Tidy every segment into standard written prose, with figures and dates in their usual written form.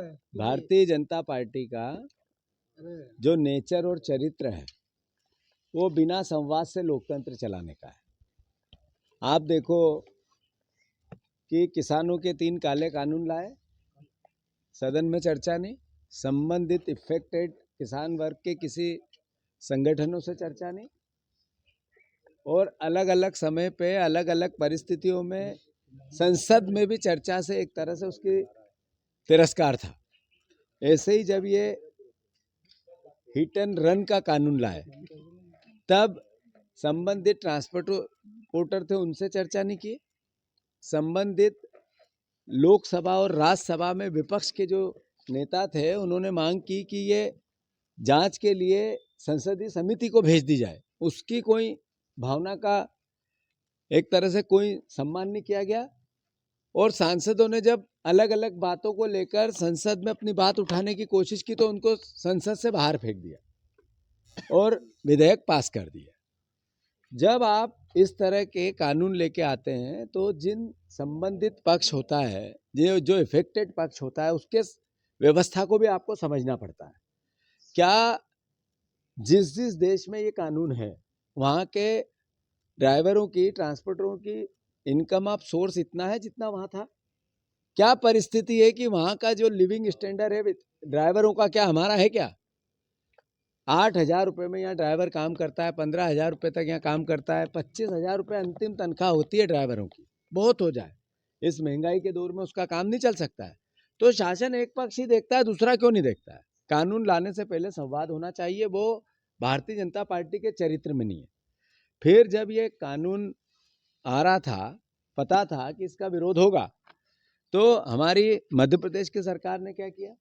Bharatiya Janata party का जो nature और चरित्र है वो बिना संवाद से लोकतंत्र चलाने का है। आप देखो कि किसानों के 3 काले कानून लाए, सदन में चर्चा नहीं, संबंधित इफेक्टेड किसान वर्ग के किसी संगठनों से चर्चा नहीं, और अलग अलग समय पे अलग अलग परिस्थितियों में संसद में भी चर्चा से एक तरह से उसकी तिरस्कार था। ऐसे ही जब ये हिट एंड रन का कानून लाए तब संबंधित ट्रांसपोर्टर थे उनसे चर्चा नहीं की। संबंधित लोकसभा और राज्यसभा में विपक्ष के जो नेता थे उन्होंने मांग की कि ये जांच के लिए संसदीय समिति को भेज दी जाए, उसकी कोई भावना का एक तरह से कोई सम्मान नहीं किया गया। और सांसदों ने जब अलग अलग बातों को लेकर संसद में अपनी बात उठाने की कोशिश की तो उनको संसद से बाहर फेंक दिया और विधेयक पास कर दिया। जब आप इस तरह के कानून लेके आते हैं तो जिन संबंधित पक्ष होता है, जो इफेक्टेड पक्ष होता है, उसके व्यवस्था को भी आपको समझना पड़ता है। क्या जिस जिस देश में ये कानून है वहाँ के ड्राइवरों की, ट्रांसपोर्टरों की इनकम ऑफ सोर्स इतना है जितना वहाँ था? क्या परिस्थिति है कि वहाँ का जो लिविंग स्टैंडर्ड है ड्राइवरों का क्या हमारा है क्या? 8,000 रुपये में यहाँ ड्राइवर काम करता है, 15,000 रुपये तक यहाँ काम करता है, 25,000 रुपये अंतिम तनख्वाह होती है ड्राइवरों की। बहुत हो जाए, इस महंगाई के दौर में उसका काम नहीं चल सकता है। तो शासन एक पक्ष ही देखता है, दूसरा क्यों नहीं देखता है? कानून लाने से पहले संवाद होना चाहिए, वो भारतीय जनता पार्टी के चरित्र में नहीं है। फिर जब ये कानून आ रहा था, पता था कि इसका विरोध होगा, तो हमारी मध्य प्रदेश की सरकार ने क्या किया?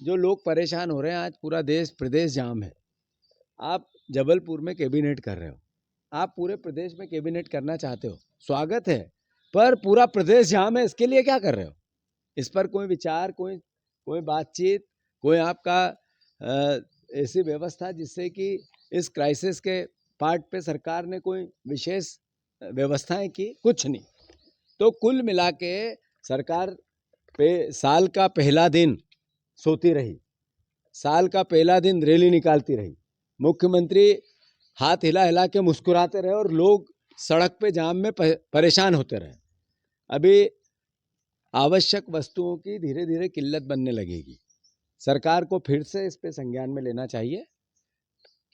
जो लोग परेशान हो रहे हैं, आज पूरा देश प्रदेश जाम है। आप जबलपुर में कैबिनेट कर रहे हो, आप पूरे प्रदेश में कैबिनेट करना चाहते हो, स्वागत है, पर पूरा प्रदेश जाम है, इसके लिए क्या कर रहे हो? इस पर कोई विचार, कोई बातचीत, कोई आपका ऐसी व्यवस्था जिससे कि इस क्राइसिस के पार्ट पे सरकार ने कोई विशेष व्यवस्थाएं की? कुछ नहीं। तो कुल मिला के सरकार पे साल का पहला दिन सोती रही, साल का पहला दिन रैली निकालती रही, मुख्यमंत्री हाथ हिला हिला के मुस्कुराते रहे और लोग सड़क पे जाम में परेशान होते रहे। अभी आवश्यक वस्तुओं की धीरे धीरे किल्लत बनने लगेगी। सरकार को फिर से इस पे संज्ञान में लेना चाहिए,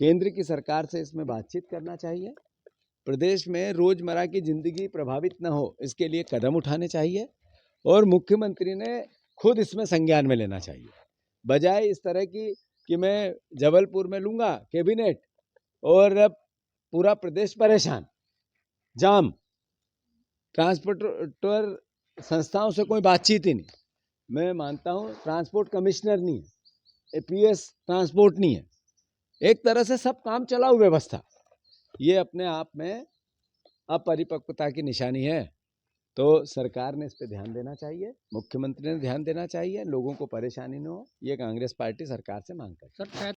केंद्र की सरकार से इसमें बातचीत करना चाहिए, प्रदेश में रोजमर्रा की जिंदगी प्रभावित न हो इसके लिए कदम उठाने चाहिए, और मुख्यमंत्री ने खुद इसमें संज्ञान में लेना चाहिए। बजाय इस तरह की कि मैं जबलपुर में लूंगा कैबिनेट और अब पूरा प्रदेश परेशान, जाम, ट्रांसपोर्टर संस्थाओं से कोई बातचीत ही नहीं। मैं मानता हूँ ट्रांसपोर्ट कमिश्नर नहीं है, एपीएस ट्रांसपोर्ट नहीं है, एक तरह से सब काम चलाऊ व्यवस्था, ये अपने आप में अपरिपक्वता की निशानी है। तो सरकार ने इस पे ध्यान देना चाहिए, मुख्यमंत्री ने ध्यान देना चाहिए, लोगों को परेशानी न हो, ये कांग्रेस पार्टी सरकार से मांग करती है।